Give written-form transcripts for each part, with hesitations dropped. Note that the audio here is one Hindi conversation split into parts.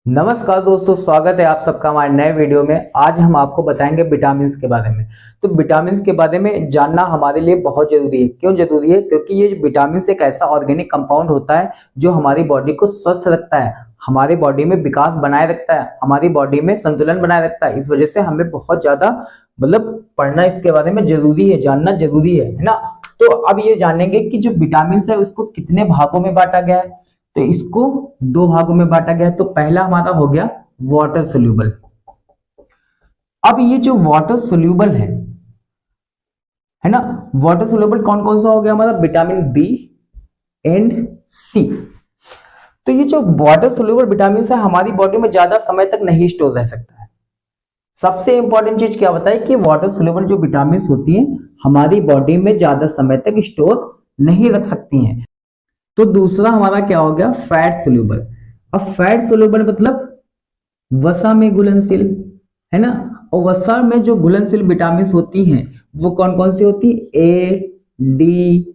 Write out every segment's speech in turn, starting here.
नमस्कार दोस्तों, स्वागत है आप सबका हमारे नए वीडियो में। आज हम आपको बताएंगे विटामिन्स के बारे में। तो विटामिन्स के बारे में जानना हमारे लिए बहुत जरूरी है। क्यों जरूरी है? क्योंकि ये विटामिन्स एक ऐसा ऑर्गेनिक कंपाउंड होता है जो हमारी बॉडी को स्वस्थ रखता है, हमारी बॉडी में विकास बनाए रखता है, हमारी बॉडी में संतुलन बनाए रखता है। इस वजह से हमें बहुत ज्यादा पढ़ना इसके बारे में जरूरी है, जानना जरूरी है ना। तो अब ये जानेंगे कि जो विटामिन्स है उसको कितने भागों में बांटा गया है। तो इसको दो भागों में बांटा गया है। तो पहला हमारा हो गया वाटर सोल्यूबल। अब ये जो वाटर सोल्यूबल है ना, वाटर सोल्यूबल कौन कौन सा हो गया हमारा? विटामिन बी एंड सी। तो ये जो वाटर सोल्यूबल विटामिन है हमारी बॉडी में ज्यादा समय तक नहीं स्टोर रह सकता है। सबसे इंपॉर्टेंट चीज क्या बताए कि वाटर सोल्यूबल जो विटामिन होती है हमारी बॉडी में ज्यादा समय तक स्टोर नहीं रख सकती हैं। तो दूसरा हमारा क्या हो गया? Fat soluble. अब फैट सोल्यूबल मतलब वसा में घुलनशील, है ना। और वसा में जो घुलनशील विटामिन होती हैं वो कौन कौन सी होती है? ए, डी,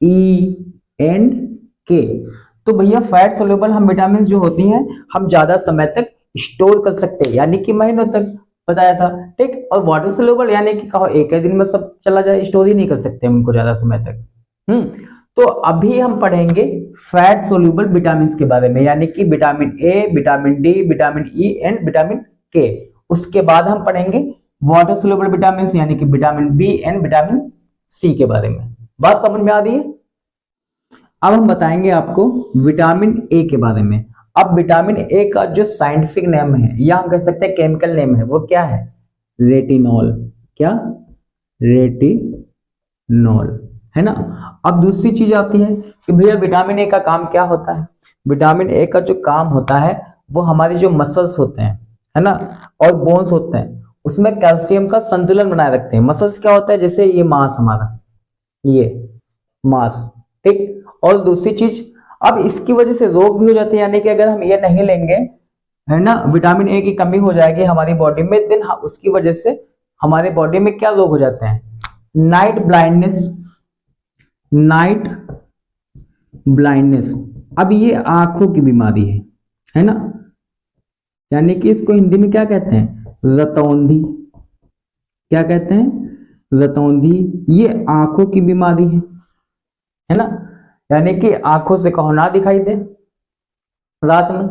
ई एंड के। तो भैया फैट सोल्यूबल हम विटामिन जो होती हैं हम ज्यादा समय तक स्टोर कर सकते हैं, यानी कि महीनों तक बताया था, ठीक। और वाटर सोल्यूबल यानी कि कहो एक ही दिन में सब चला जाए, स्टोर ही नहीं कर सकते उनको ज्यादा समय तक। तो अभी हम पढ़ेंगे फैट सोल्यूबल विटामिन के बारे में, यानी कि vitamin A, vitamin D, vitamin E and vitamin के। उसके बाद हम पढ़ेंगे वाटर सोल्यूबल विटामिन यानी कि vitamin B and vitamin C के बारे में। बात समझ में आ रही है? अब हम बताएंगे आपको विटामिन ए के बारे में। अब विटामिन ए का जो साइंटिफिक नेम है या हम कह सकते हैं केमिकल नेम है वो क्या है? रेटिनॉल। क्या? रेटिनॉल, है ना। अब दूसरी चीज आती है कि भैया विटामिन ए का काम क्या होता है? विटामिन ए का जो काम होता है वो हमारे जो मसल्स होते हैं, है ना, और बोन्स होते हैं उसमें कैल्शियम का संतुलन बनाए रखते हैं। मसल्स क्या होता है? जैसे ये मांस, हमारा ये मांस, ठीक। और दूसरी चीज, अब इसकी वजह से रोग भी हो जाते हैं, यानी कि अगर हम ये नहीं लेंगे, है ना, विटामिन ए की कमी हो जाएगी हमारी बॉडी में, दिन उसकी वजह से हमारे बॉडी में क्या रोग हो जाते हैं? Night blindness. नाइट ब्लाइंडनेस, अब ये आंखों की बीमारी है ना, यानी कि इसको हिंदी में क्या कहते हैं? रतौंधी। क्या कहते हैं? रतौंधी। ये आंखों की बीमारी है ना, यानी कि आंखों से कहो ना दिखाई दे रात में।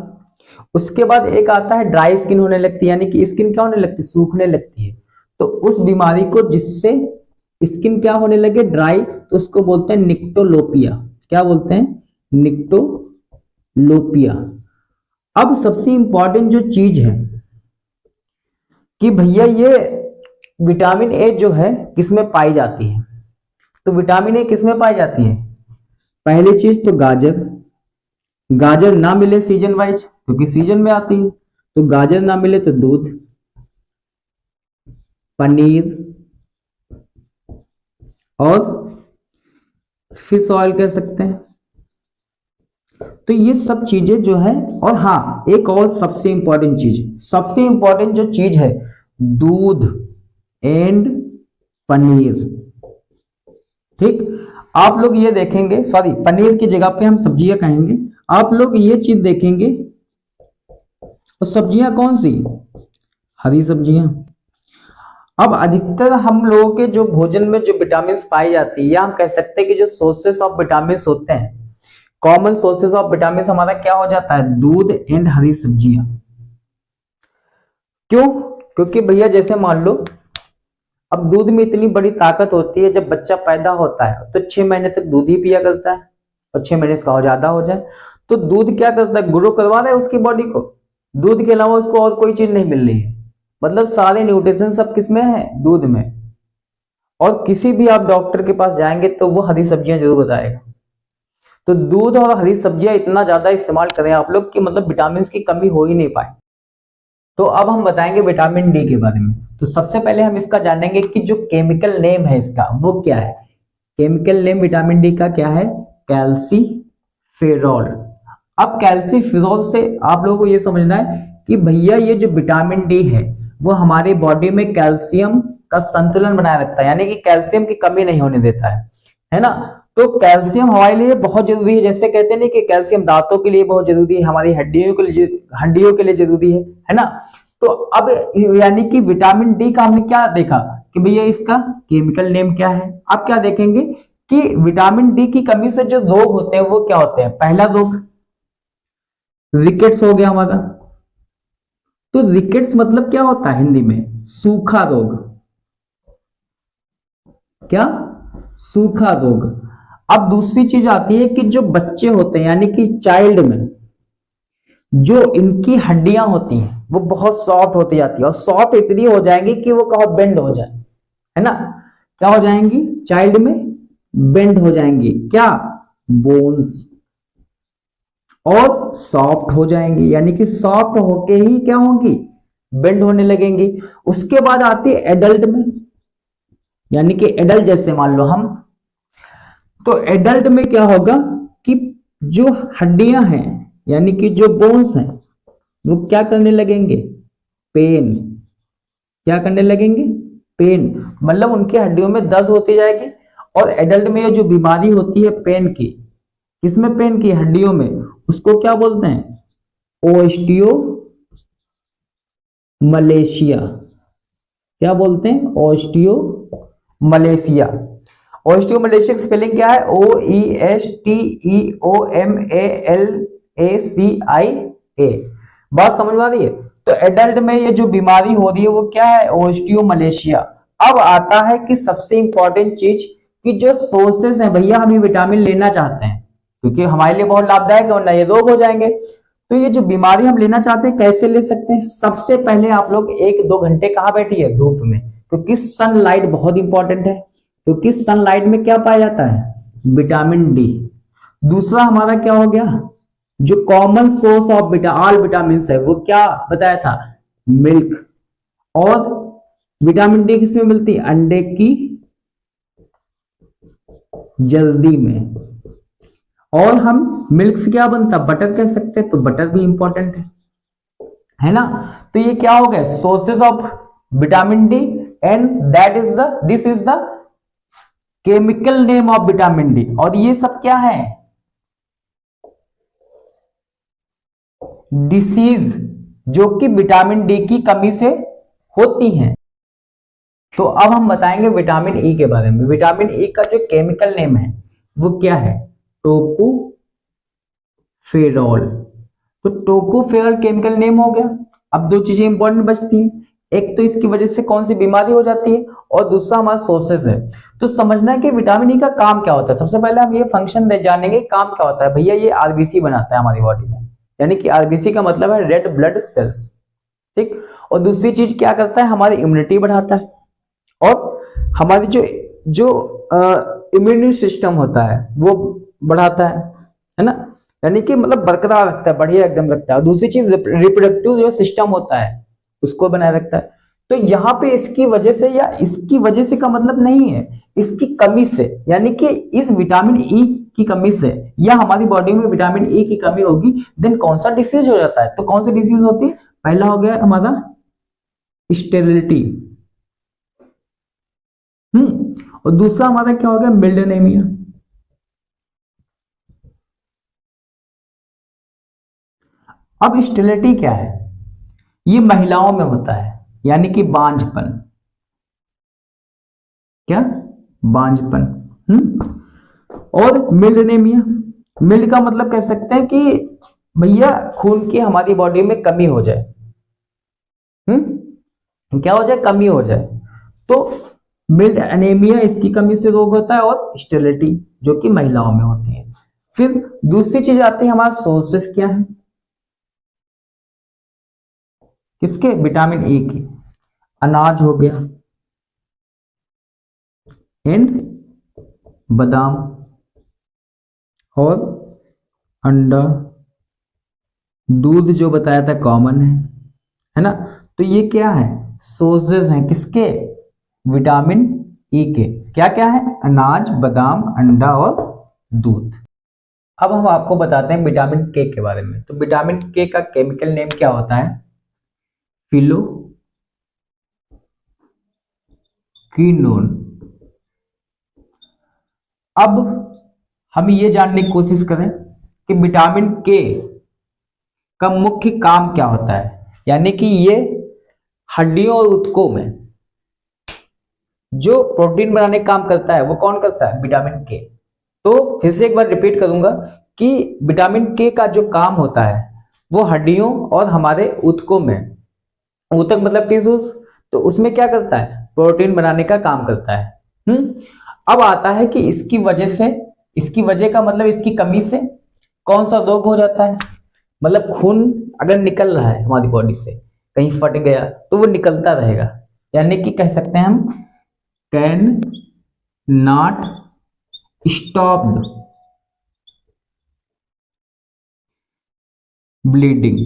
उसके बाद एक आता है ड्राई स्किन होने लगती है, यानी कि स्किन क्या होने लगती है? सूखने लगती है। तो उस बीमारी को, जिससे स्किन क्या होने लगे? ड्राई, तो उसको बोलते हैं निक्टोलोपिया। क्या बोलते हैं? निक्टोलोपिया। अब सबसे इंपॉर्टेंट जो चीज है कि भैया ये विटामिन ए जो है किसमें पाई जाती है? तो विटामिन ए किसमें पाई जाती है? पहली चीज तो गाजर। गाजर ना मिले सीजन वाइज, क्योंकि सीजन में आती है, तो गाजर ना मिले तो दूध, पनीर और फिश ऑयल कह सकते हैं। तो ये सब चीजें जो है, और हाँ एक और सबसे इंपॉर्टेंट चीज, सबसे इंपॉर्टेंट जो चीज है, दूध एंड पनीर, ठीक। आप लोग ये देखेंगे, सॉरी पनीर की जगह पे हम सब्जियां कहेंगे। आप लोग ये चीज देखेंगे, और सब्जियां कौन सी? हरी सब्जियां। अब अधिकतर हम लोगों के जो भोजन में जो विटामिन पाई जाती है, या हम कह सकते हैं कि जो सोर्सेस ऑफ विटामिन होते हैं, कॉमन सोर्सेस ऑफ विटामिन हमारा क्या हो जाता है? दूध एंड हरी सब्जियां। क्यों? क्योंकि भैया जैसे मान लो, अब दूध में इतनी बड़ी ताकत होती है, जब बच्चा पैदा होता है तो 6 महीने तक दूध ही पिया करता है, और 6 महीने से ज्यादा हो जाए तो दूध क्या करता है? ग्रो करवा रहा है उसकी बॉडी को। दूध के अलावा उसको और कोई चीज नहीं मिल रही है, मतलब सारे न्यूट्रिशन सब किसमें है? दूध में। और किसी भी आप डॉक्टर के पास जाएंगे तो वो हरी सब्जियां जरूर बताएगा। तो दूध और हरी सब्जियां इतना ज्यादा इस्तेमाल करें आप लोग कि विटामिन की कमी हो ही नहीं पाए। तो अब हम बताएंगे विटामिन डी के बारे में। तो सबसे पहले हम इसका जानेंगे कि जो केमिकल नेम है इसका वो क्या है। केमिकल नेम विटामिन डी का क्या है? कैल्सीफेरॉल। अब कैल्सीफेरॉल से आप लोगों को ये समझना है कि भैया ये जो विटामिन डी है वो हमारे बॉडी में कैल्शियम का संतुलन बनाए रखता है, यानी कि कैल्शियम की कमी नहीं होने देता है ना। तो कैल्शियम हमारे लिए बहुत जरूरी है, जैसे कहते हैं ना कि कैल्शियम दांतों के लिए बहुत जरूरी है, हमारी हड्डियों के लिए जरूरी है ना। तो अब यानी कि विटामिन डी का हमने क्या देखा कि भैया इसका केमिकल नेम क्या है। अब क्या देखेंगे कि विटामिन डी की कमी से जो रोग होते हैं वो क्या होते हैं। पहला रोग रिकेट्स हो गया हमारा। तो रिकेट्स मतलब क्या होता है हिंदी में, सूखा रोग। क्या, सूखा रोग। अब दूसरी चीज आती है कि जो बच्चे होते हैं यानी कि चाइल्ड में जो इनकी हड्डियां होती हैं वो बहुत सॉफ्ट होती जाती है, और सॉफ्ट इतनी हो जाएंगी कि वो कहो बेंड हो जाए, है ना। क्या हो जाएंगी चाइल्ड में, बेंड हो जाएंगी, क्या, बोन्स, और सॉफ्ट हो जाएंगी, यानी कि सॉफ्ट होके ही क्या होंगी, बेंड होने लगेंगी। उसके बाद आती है एडल्ट में, यानी कि एडल्ट जैसे मान लो हम, तो एडल्ट में क्या होगा कि जो हड्डियां हैं यानी कि जो बोन्स हैं वो क्या करने लगेंगे, पेन। क्या करने लगेंगे, पेन, मतलब उनकी हड्डियों में दर्द होती जाएगी। और एडल्ट में ये जो बीमारी होती है पेन की, किसमें, पेन की हड्डियों में, उसको क्या बोलते हैं, ओस्टियो मलेशिया। क्या बोलते हैं, ओस्टियो मलेशिया। ओस्टियो मलेशिया की स्पेलिंग क्या है, OESTEOMALACIA। बात समझ में आ रही है। तो एडल्ट में ये जो बीमारी हो रही है वो क्या है, ओस्टियो मलेशिया। अब आता है कि सबसे इंपॉर्टेंट चीज कि जो सोर्सेस है भैया, हम ये विटामिन लेना चाहते हैं क्योंकि हमारे लिए बहुत लाभदायक है, वरना ये रोग हो जाएंगे। तो ये जो बीमारी हम लेना चाहते हैं कैसे ले सकते हैं, सबसे पहले आप लोग 1-2 घंटे कहां बैठिए, धूप में, क्योंकि सनलाइट बहुत इंपॉर्टेंट है। क्योंकि सनलाइट में क्या पाया जाता है, विटामिन डी। दूसरा हमारा क्या हो गया, जो common source of all vitamin है वो क्या बताया था, मिल्क। और विटामिन डी किसमें मिलती है, अंडे की जल्दी में। और हम मिल्क से क्या बनता, बटर कह सकते हैं, तो बटर भी इंपॉर्टेंट है ना। तो ये क्या हो गया, sources of vitamin D, and that is the this is the chemical name of vitamin D. और ये सब क्या है, डिसीज जो कि विटामिन डी की कमी से होती हैं। तो अब हम बताएंगे विटामिन ई के बारे में। विटामिन ई का जो केमिकल नेम है वो क्या है, टोकोफेरॉल। तो टोकोफेरॉल केमिकल नेम हो गया। अब दो चीजें इंपॉर्टेंट बचती हैं, एक तो इसकी वजह से कौन सी बीमारी हो जाती है, और दूसरा हमारा सोर्सेस है। तो समझना है कि विटामिन ई का काम क्या होता है। सबसे पहले हम ये फंक्शन जानेंगे, काम क्या होता है भैया। ये आरबीसी बनाता है हमारी बॉडी में, यानी कि आरबीसी का मतलब है रेड ब्लड सेल्स, ठीक। और दूसरी चीज क्या करता है, हमारी इम्यूनिटी बढ़ाता है, और हमारी जो जो इम्यून सिस्टम होता है वो बढ़ाता है ना, यानी कि मतलब बरकरार रखता है, बढ़िया एकदम रखता है। और दूसरी चीज रिप्रोडक्टिव जो सिस्टम होता है उसको बनाए रखता है। तो यहाँ पे इसकी वजह से या इसकी वजह से का मतलब नहीं है, इसकी कमी से, यानी कि इस विटामिन ई की कमी से या हमारी बॉडी में विटामिन ई की कमी होगी, देन कौन सा डिसीज हो जाता है। तो कौन सी डिसीज होती है, पहला हो गया हमारा स्टेरिलिटी, और दूसरा हमारा क्या हो गया, मिल्ड एनीमिया। अब स्टेरिलिटी क्या है, ये महिलाओं में होता है, यानी कि बांझपन। क्या, बांझपन। और मिल्ड एनीमिया, मिल्ड का मतलब कह सकते हैं कि भैया खून की हमारी बॉडी में कमी हो जाए। क्या हो जाए, कमी हो जाए। तो मिल्ड एनीमिया इसकी कमी से रोग होता है, और स्टेरिलिटी जो कि महिलाओं में होती है। फिर दूसरी चीज आती है, हमारा सोर्सेस क्या है, किसके, विटामिन ए के। अनाज हो गया, एंड बादाम, और अंडा, दूध जो बताया था कॉमन है ना। तो ये क्या है, सोर्सेस हैं किसके, विटामिन ई के। क्या क्या है, अनाज, बादाम, अंडा और दूध। अब हम आपको बताते हैं विटामिन के के बारे में। तो विटामिन के का केमिकल नेम क्या होता है, फिलोक्विनोन। अब हम ये जानने की कोशिश करें कि विटामिन के का मुख्य काम क्या होता है, यानी कि ये हड्डियों और ऊतकों में जो प्रोटीन बनाने का काम करता है वो कौन करता है, विटामिन के। तो फिर से एक बार रिपीट करूंगा कि विटामिन के का जो काम होता है वो हड्डियों और हमारे ऊतकों में, ऊतक मतलब टिश्यूज, तो उसमें क्या करता है, प्रोटीन बनाने का काम करता है। अब आता है कि इसकी वजह से, इसकी वजह का मतलब इसकी कमी से कौन सा रोग हो जाता है, मतलब खून अगर निकल रहा है हमारी बॉडी से, कहीं फट गया तो वो निकलता रहेगा, यानी कि कह सकते हैं हम कैन नॉट स्टॉप्ड ब्लीडिंग।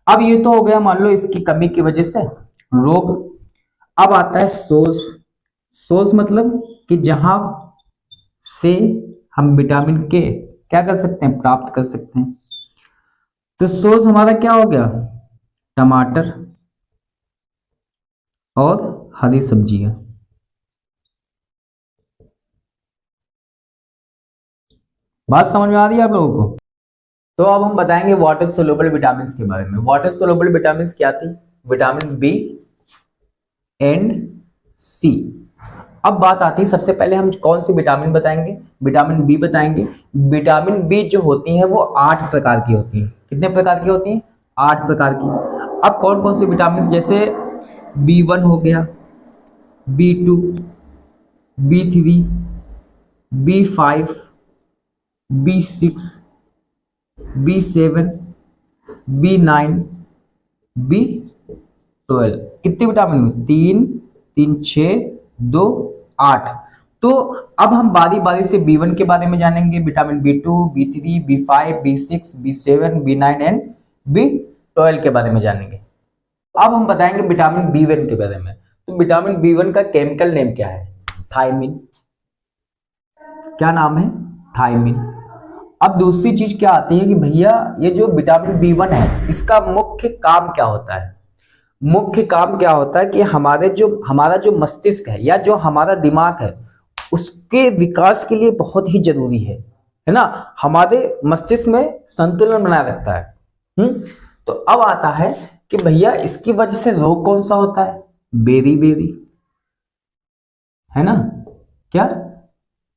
अब ये तो हो गया मान लो इसकी कमी की वजह से रोग। अब आता है सोर्स। सोर्स मतलब कि जहां से हम विटामिन के क्या कर सकते हैं, प्राप्त कर सकते हैं। तो सोर्स हमारा क्या हो गया, टमाटर और हरी सब्जियां। बात समझ में आ रही है आप लोगों को। तो अब हम बताएंगे वाटर सोल्यूबल विटामिन के बारे में। वाटर सोल्यूबल विटामिन क्या थी, विटामिन बी एंड सी। अब बात आती है, सबसे पहले हम कौन सी विटामिन बताएंगे, विटामिन बी बताएंगे। विटामिन बी जो होती है वो 8 प्रकार की होती है। कितने प्रकार की होती है, 8 प्रकार की। अब कौन कौन सी विटामिन, जैसे B1 हो गया, B2, B3, B5, B6, B7, B9, B12। कितनी विटामिन हुई, 3, 3, 6, 2, 8। तो अब हम बारी बारी से B1 के बारे में जानेंगे, vitamin B2, B3, B5, B6, B7, B9 and B12 के बारे में जानेंगे। अब हम बताएंगे विटामिन B1 के बारे में। तो विटामिन B1 का केमिकल नेम क्या है, थायमिन। क्या नाम है, थायमिन। अब दूसरी चीज क्या आती है कि भैया ये जो विटामिन B1 है इसका मुख्य काम क्या होता है। मुख्य काम क्या होता है कि हमारा जो मस्तिष्क है या जो हमारा दिमाग है उसके विकास के लिए बहुत ही जरूरी है ना, हमारे मस्तिष्क में संतुलन बनाए रखता है। तो अब आता है कि भैया इसकी वजह से रोग कौन सा होता है, बेरी बेरी, है ना, क्या,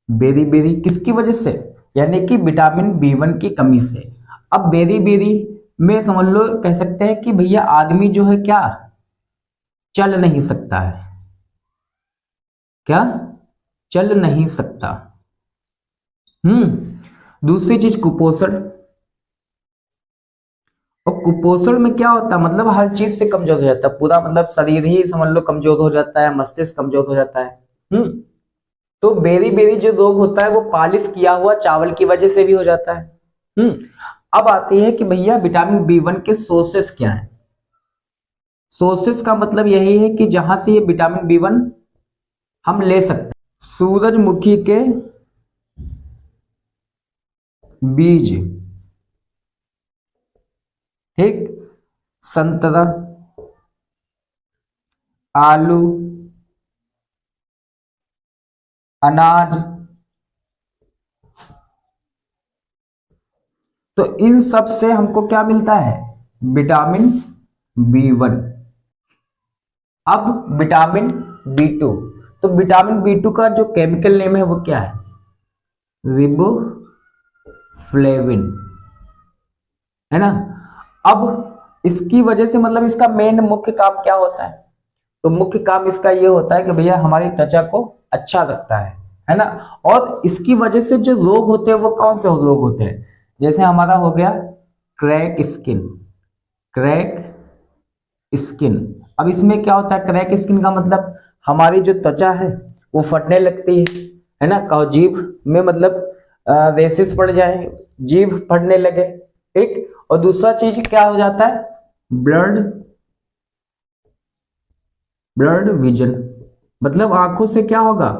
बेरी बेरी। किसकी वजह से, यानी कि विटामिन B1 की कमी से। अब बेरी बेरी में समझ लो, कह सकते हैं कि भैया आदमी जो है क्या, चल नहीं सकता है, क्या, चल नहीं सकता। दूसरी चीज कुपोषण। और कुपोषण में क्या होता है, मतलब हर चीज से कमजोर हो जाता है, पूरा मतलब शरीर ही समझ लो कमजोर हो जाता है, मस्तिष्क कमजोर हो जाता है। तो बेरी बेरी जो रोग होता है वो पालिश किया हुआ चावल की वजह से भी हो जाता है। अब आती है कि भैया विटामिन B1 के सोर्सेस क्या है। सोर्सेस का मतलब यही है कि जहां से ये विटामिन B1 हम ले सकते हैं। सूरजमुखी के बीज, ठीक, संतरा, आलू, अनाज, तो इन सब से हमको क्या मिलता है, विटामिन B1। अब विटामिन B2। तो विटामिन B2 का जो केमिकल नेम है वो क्या है, रिबोफ्लेविन, है ना। अब इसकी वजह से मतलब इसका मेन मुख्य काम क्या होता है, तो मुख्य काम इसका ये होता है कि भैया हमारी त्वचा को अच्छा रखता है ना। और इसकी वजह से जो रोग होते हैं वो कौन से रोग होते हैं, जैसे हमारा हो गया क्रैक स्किन, क्रैक स्किन। अब इसमें क्या होता है, क्रैक स्किन का मतलब हमारी जो त्वचा है वो फटने लगती है ना, कहो जीभ में मतलब रेसिस पड़ जाए, जीभ फटने लगे, ठीक। और दूसरा चीज क्या हो जाता है, ब्लड विजन, मतलब आंखों से क्या होगा,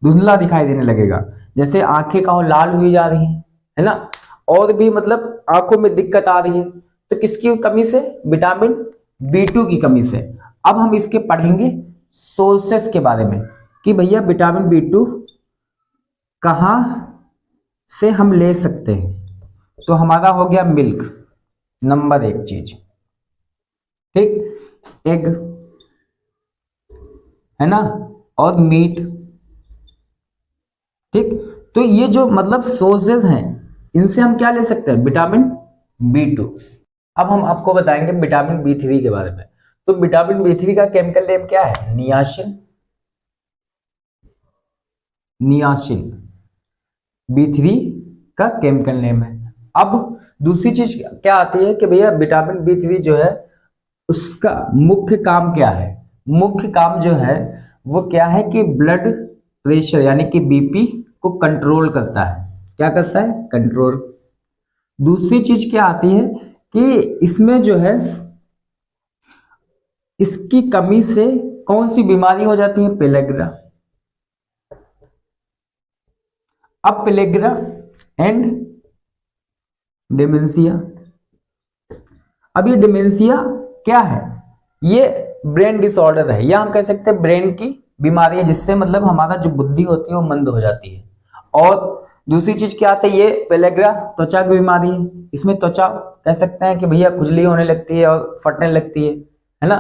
धुंधला दिखाई देने लगेगा, जैसे आंखें कहो लाल हुई जा रही है ना, और भी मतलब आंखों में दिक्कत आ रही है, तो किसकी कमी से, विटामिन B2 की कमी से। अब हम इसके पढ़ेंगे सोर्सेस के बारे में कि भैया विटामिन B2 कहाँ से हम ले सकते हैं, तो हमारा हो गया मिल्क, नंबर 1 चीज, ठीक, एग है ना, और मीट, ठीक। तो ये जो मतलब सोर्सेज हैं, इनसे हम क्या ले सकते हैं, विटामिन B2। अब हम आपको बताएंगे विटामिन B3 के बारे में। तो विटामिन B3 का केमिकल नेम क्या है, नियासिन, नियासिन B3 का केमिकल नेम है। अब दूसरी चीज क्या आती है कि भैया विटामिन B3 जो है उसका मुख्य काम क्या है, मुख्य काम जो है वो क्या है कि ब्लड प्रेशर यानी कि BP को कंट्रोल करता है। क्या करता है, कंट्रोल। दूसरी चीज क्या आती है कि इसमें जो है इसकी कमी से कौन सी बीमारी हो जाती है, पेलेग्रा। अब पेलेग्रा एंड डिमेंशिया। अब ये डिमेंशिया क्या है, ये ब्रेन डिसऑर्डर है, या हम कह सकते हैं ब्रेन की बीमारी है, जिससे मतलब हमारा जो बुद्धि होती है वो मंद हो जाती है। और दूसरी चीज क्या आती है, ये पेलेग्रा त्वचा की बीमारी है, इसमें त्वचा कह सकते हैं कि भैया खुजली होने लगती है और फटने लगती है ना।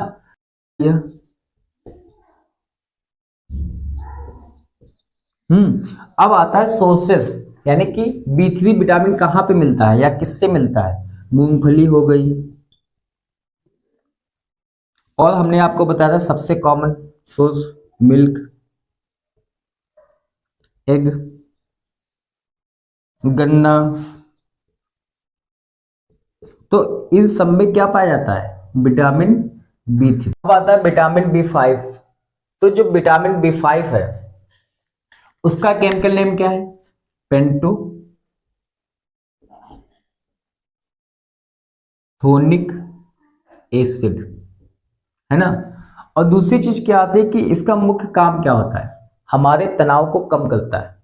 अब आता है सोर्सेस, यानी कि B3 विटामिन कहाँ पे मिलता है या किससे मिलता है, मूंगफली हो गई, और हमने आपको बताया था सबसे कॉमन सोर्स मिल्क, एग, गन्ना। तो इन सब में क्या पाया जाता है, विटामिन B3। अब आता है विटामिन B5। तो जो विटामिन B5 है उसका केमिकल नेम क्या है, पेंटो थोनिक एसिड, है ना। और दूसरी चीज क्या आती है कि इसका मुख्य काम क्या होता है, हमारे तनाव को कम करता है,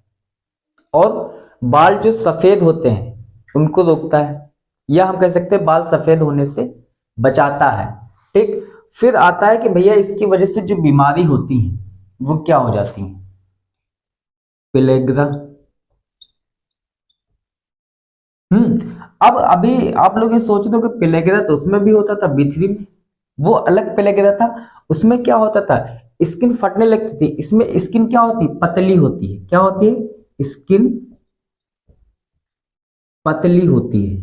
और बाल जो सफेद होते हैं उनको रोकता है, या हम कह सकते हैं बाल सफेद होने से बचाता है, ठीक। फिर आता है कि भैया इसकी वजह से जो बीमारी होती है वो क्या हो जाती है, पेलेग्रा। अब अभी आप लोग ये सोच दो कि पेलेग्रा तो उसमें भी होता था B3 में, वो अलग पेलेग्रा था। उसमें क्या होता था, स्किन फटने लगती थी, इसमें स्किन क्या होती, पतली होती है। क्या होती है, स्किन पतली होती है,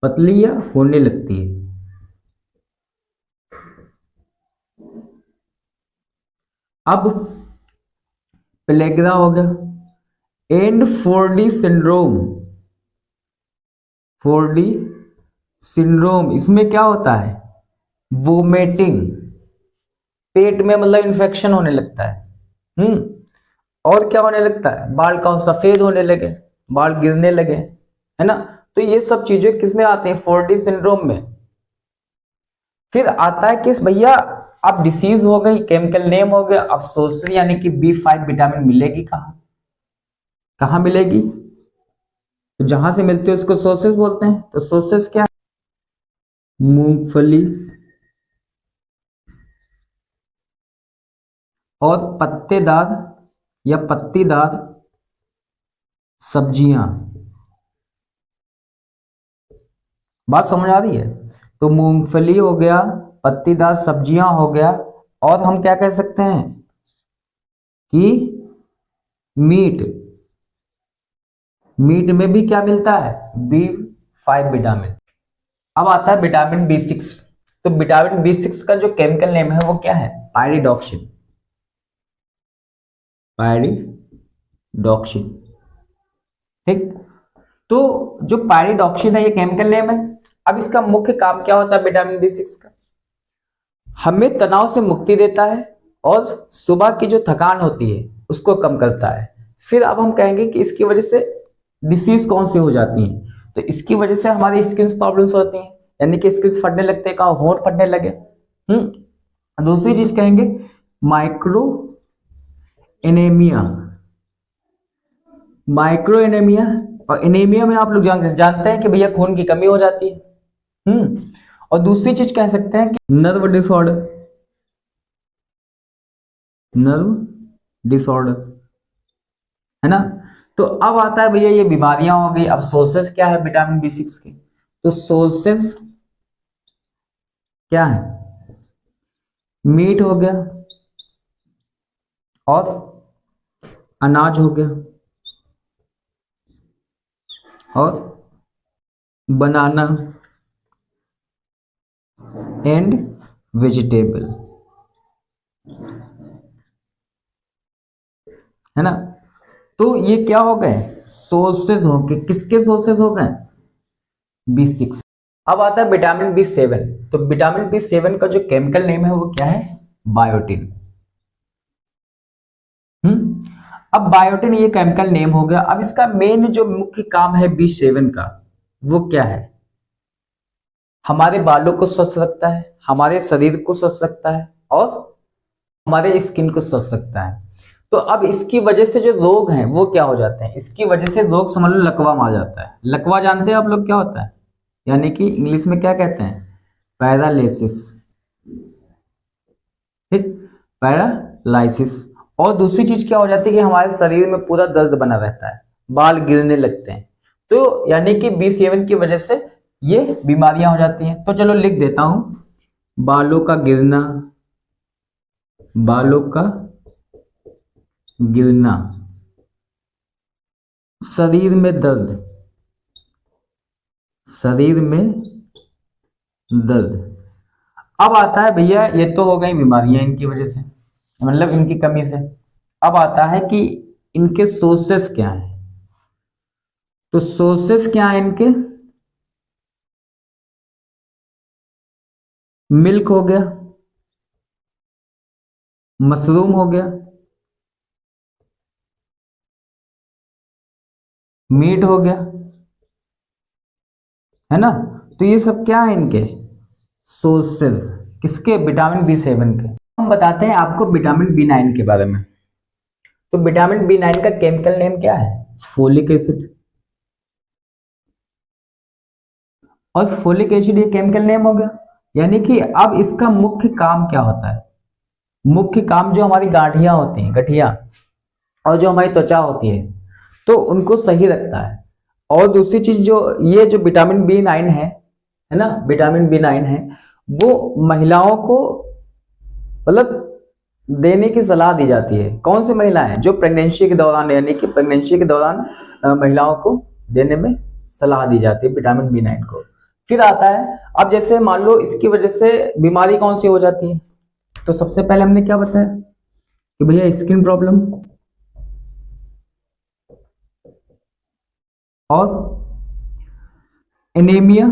पतली या होने लगती है। अब पेलेग्रा हो गया, and 4D syndrome, 4D syndrome इसमें क्या होता है, वोमिटिंग, पेट में मतलब इन्फेक्शन होने लगता है। और क्या होने लगता है, बाल का सफेद होने लगे, बाल गिरने लगे, है ना। तो ये सब चीजें किसमें आती हैं, 4D सिंड्रोम में। फिर आता है किस भैया, अब डिसीज हो गई, केमिकल नेम हो गया, अब सोर्स यानी कि B5 विटामिन मिलेगी कहाँ, कहाँ मिलेगी, तो जहां से मिलती है उसको सोर्सेस बोलते हैं। तो सोर्सेस क्या, मूंगफली और पत्तेदार या पत्तीदार सब्जियां। बात समझ आ रही है, तो मूंगफली हो गया, पत्तीदार सब्जियां हो गया, और हम क्या कह सकते हैं कि मीट, मीट में भी क्या मिलता है, B5 विटामिन। अब आता है विटामिन B6। तो विटामिन B6 का जो केमिकल नेम है वो क्या है, पायरिडॉक्सिन, पायरिडॉक्सिन, ठीक। तो जो पायरिडॉक्सिन है ये केमिकल नेम है। अब इसका मुख्य काम क्या होता है विटामिन B6 का, हमें तनाव से मुक्ति देता है, और सुबह की जो थकान होती है उसको कम करता है। फिर अब हम कहेंगे कि इसकी वजह से डिसीज कौन सी हो जाती है, तो इसकी वजह से हमारी स्किन प्रॉब्लम्स होती हैं, यानी कि स्किन फटने लगते हैं, कहा होंठ फटने लगे। दूसरी चीज कहेंगे माइक्रो एनेमिया, माइक्रो एनेमिया। और एनीमिया में आप लोग जानते हैं कि भैया खून की कमी हो जाती है। और दूसरी चीज कह सकते हैं कि नर्व डिसऑर्डर, नर्व डिसऑर्डर, है ना। तो अब आता है भैया ये बीमारियां हो गई। अब सोर्सेस क्या है विटामिन B6 के? तो सोर्सेस क्या है? मीट हो गया और अनाज हो गया और बनाना एंड वेजिटेबल, है ना। तो ये क्या हो गए? सोर्सेज हो गए। किसके सोर्सेज हो गए? B6। अब आता है विटामिन B7। तो विटामिन B7 का जो केमिकल नेम है वो क्या है? बायोटिन। अब बायोटिन ये केमिकल नेम हो गया। अब इसका मेन जो मुख्य काम है B7 का, वो क्या है? हमारे बालों को स्वस्थ रखता है, हमारे शरीर को स्वस्थ रखता है और हमारे स्किन को स्वस्थ रखता है। तो अब इसकी वजह से जो रोग हैं वो क्या हो जाते हैं? इसकी वजह से रोग समझ लो लकवा मार जाता है। लकवा जानते हैं आप लोग क्या होता है? यानी कि इंग्लिश में क्या कहते हैं? पैरालिसिस। ठीक, पैरालाइसिस। और दूसरी चीज क्या हो जाती है कि हमारे शरीर में पूरा दर्द बना रहता है, बाल गिरने लगते हैं। तो यानी कि B7 की वजह से ये बीमारियां हो जाती हैं। तो चलो लिख देता हूं, बालों का गिरना, बालों का गिरना, शरीर में दर्द, शरीर में दर्द। अब आता है भैया, ये तो हो गई बीमारियां इनकी वजह से, मतलब इनकी कमी से। अब आता है कि इनके सोर्सेस क्या हैं। तो सोर्सेस क्या है इनके? मिल्क हो गया, मशरूम हो गया, मीट हो गया, है ना। तो ये सब क्या है इनके सोर्सेज? किसके? विटामिन B7 के। हम बताते हैं आपको विटामिन B9 के बारे में। तो विटामिन B9 का केमिकल नेम क्या है? Folic acid. और फोलिक एसिड ये केमिकल नेम हो गया। यानी कि अब इसका मुख्य काम क्या होता है? मुख्य काम जो हमारी गांठियां होती हैं, गठिया, और जो हमारी त्वचा होती है, तो उनको सही रखता है। और दूसरी चीज जो ये जो विटामिन B9 है ना, विटामिन B9 है, वो महिलाओं को मतलब देने की सलाह दी जाती है। कौन सी महिलाएं? जो प्रेगनेंसी के दौरान, यानी कि प्रेगनेंसी के दौरान महिलाओं को देने में सलाह दी जाती है विटामिन B9 को। फिर आता है, अब जैसे मान लो इसकी वजह से बीमारी कौन सी हो जाती है? तो सबसे पहले हमने क्या बताया कि भैया स्किन प्रॉब्लम और एनीमिया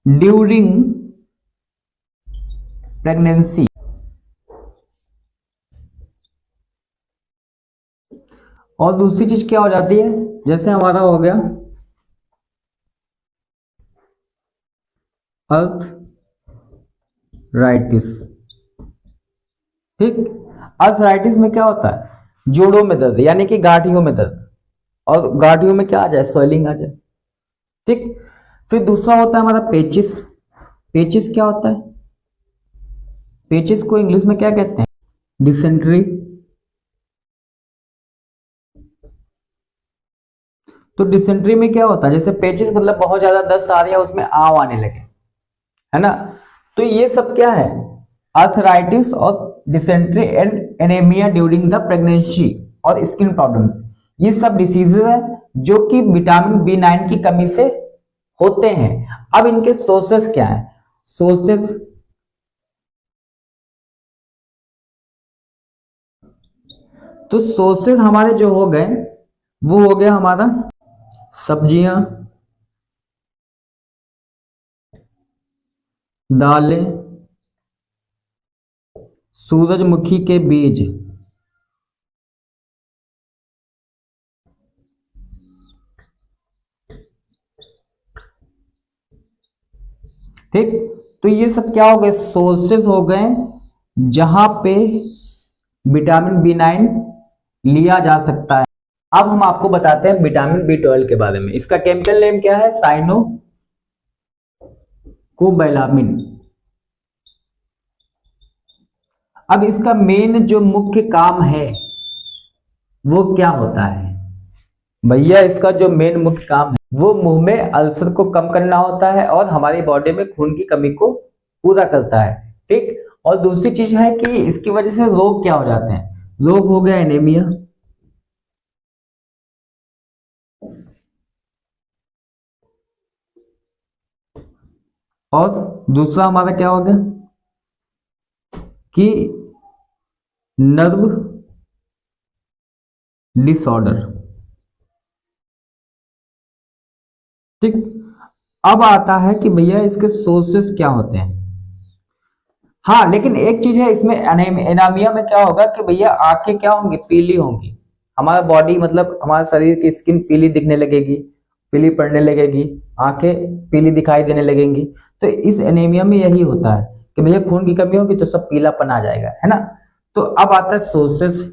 ड्यूरिंग प्रेगनेंसी। और दूसरी चीज क्या हो जाती है? जैसे हमारा हो गया अर्थराइटिस। ठीक, अर्थराइटिस में क्या होता है? जोड़ों में दर्द, यानी कि गांठियों में दर्द। और गांठियों में क्या आ जाए? स्वेलिंग आ जाए। ठीक, फिर दूसरा होता है हमारा पेचिस। पेचिस क्या होता है? पेचिस को इंग्लिश में क्या कहते हैं? डिसेंट्री। तो डिसेंट्री में क्या होता है? जैसे पेचिस मतलब बहुत ज्यादा दस्त आ रही है, उसमें आव आने लगे, है ना। तो ये सब क्या है? आर्थराइटिस और dysentery and anaemia during the pregnancy और स्किन प्रॉब्लम्स, ये सब डिसीजेज है जो कि विटामिन B9 की कमी से होते हैं। अब इनके सोर्सेस क्या है? सोर्सेस तो सोर्सेस हमारे जो हो गए वो हो गया हमारा सब्जियां, दालें, सूरजमुखी के बीज, ठीक। तो ये सब क्या हो गए? सोर्सेस हो गए जहां पे विटामिन B9 लिया जा सकता है। अब हम आपको बताते हैं विटामिन B12 के बारे में। इसका केमिकल नेम क्या है? साइनोकोबैलामिन। अब इसका मेन जो मुख्य काम है वो क्या होता है भैया? इसका जो मेन मुख्य काम है वो मुंह में अल्सर को कम करना होता है और हमारी बॉडी में खून की कमी को पूरा करता है, ठीक। और दूसरी चीज है कि इसकी वजह से रोग क्या हो जाते हैं? रोग हो गया एनीमिया, और दूसरा हमारा क्या हो गया कि नर्व डिसऑर्डर, ठीक। अब आता है कि भैया इसके सोर्सेस क्या होते हैं। हाँ, लेकिन एक चीज है इसमें, एनीमिया में क्या होगा कि भैया आंखें क्या होंगी? पीली होंगी। हमारा बॉडी मतलब हमारा शरीर की स्किन पीली दिखने लगेगी, पीली पड़ने लगेगी, आंखें पीली दिखाई देने लगेंगी। तो इस एनीमिया में यही होता है कि भैया खून की कमी होगी तो सब पीलापन आ जाएगा, है ना। तो अब आता है सोर्सेस,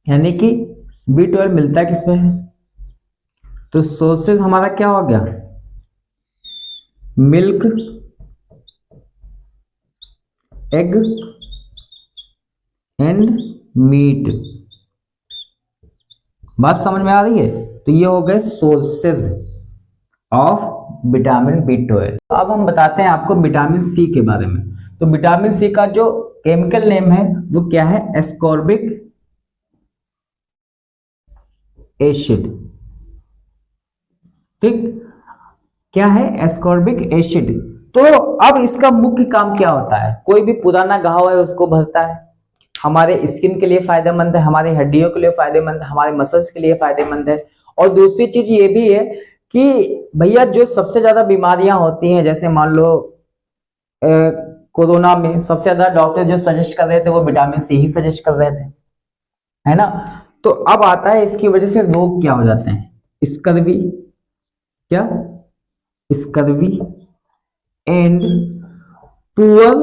यानी कि B12 मिलता किसमें है? तो सोर्सेस हमारा क्या हो गया? Milk, egg and meat. बात समझ में आ रही है? तो ये हो गए सोर्सेज ऑफ विटामिन B12। अब हम बताते हैं आपको विटामिन सी के बारे में। तो विटामिन सी का जो केमिकल नेम है वो क्या है? एस्कॉर्बिक एसिड, ठीक। क्या है? Ascorbic acid. तो अब इसका मुख्य काम क्या होता है? कोई भी पुराना घाव है उसको भरता है, हमारे स्किन के लिए फायदेमंद है, हमारी हड्डियों के लिए फायदेमंद है, हमारे मसल्स के लिए फायदेमंद है। और दूसरी चीज ये भी है कि भैया जो सबसे ज्यादा बीमारियां होती हैं, जैसे मान लो कोरोना में सबसे ज्यादा डॉक्टर जो सजेस्ट कर रहे थे वो विटामिन सी ही सजेस्ट कर रहे थे, है ना। तो अब आता है इसकी वजह से रोग क्या हो जाते हैं? स्कर्वी, क्या? Scurvy and poor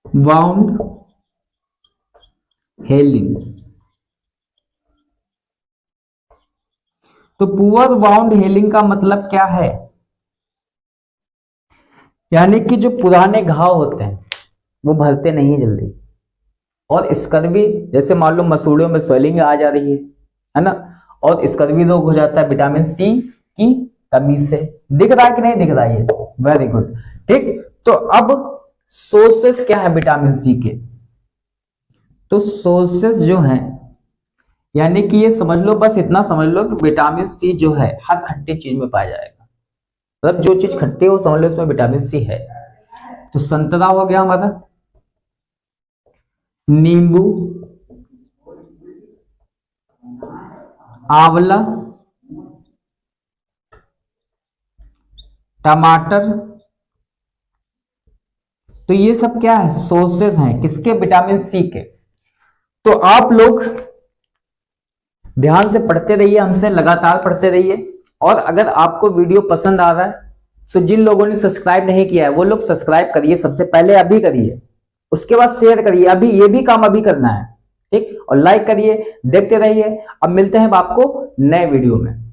wound hailing. तो पुअर वाउंड हेलिंग का मतलब क्या है? यानी कि जो पुराने घाव होते हैं वो भरते नहीं है जल्दी। और स्कर्वी, जैसे मान लो मसूड़ों में स्वेलिंग आ जा रही है ना, और स्कर्वी रोग हो जाता है विटामिन सी की कमी से। दिख रहा है कि नहीं दिख रहा है? ये वेरी गुड, ठीक। तो अब सोर्सेस क्या है विटामिन सी के? तो सोर्सेस जो हैं, यानी कि ये समझ लो, बस इतना समझ लो कि विटामिन सी जो है हर खट्टी चीज में पाया जाएगा। मतलब जो चीज खट्टी हो समझ लो इसमें विटामिन सी है। तो संतरा हो गया हमारा, नींबू, आंवला, टमाटर। तो ये सब क्या है? सोर्सेस हैं किसके? विटामिन सी के। तो आप लोग ध्यान से पढ़ते रहिए, हमसे लगातार पढ़ते रहिए। और अगर आपको वीडियो पसंद आ रहा है तो जिन लोगों ने सब्सक्राइब नहीं किया है वो लोग सब्सक्राइब करिए, सबसे पहले अभी करिए, उसके बाद शेयर करिए, अभी ये भी काम अभी करना है, ठीक। और लाइक करिए, देखते रहिए। अब मिलते हैं आपको नए वीडियो में।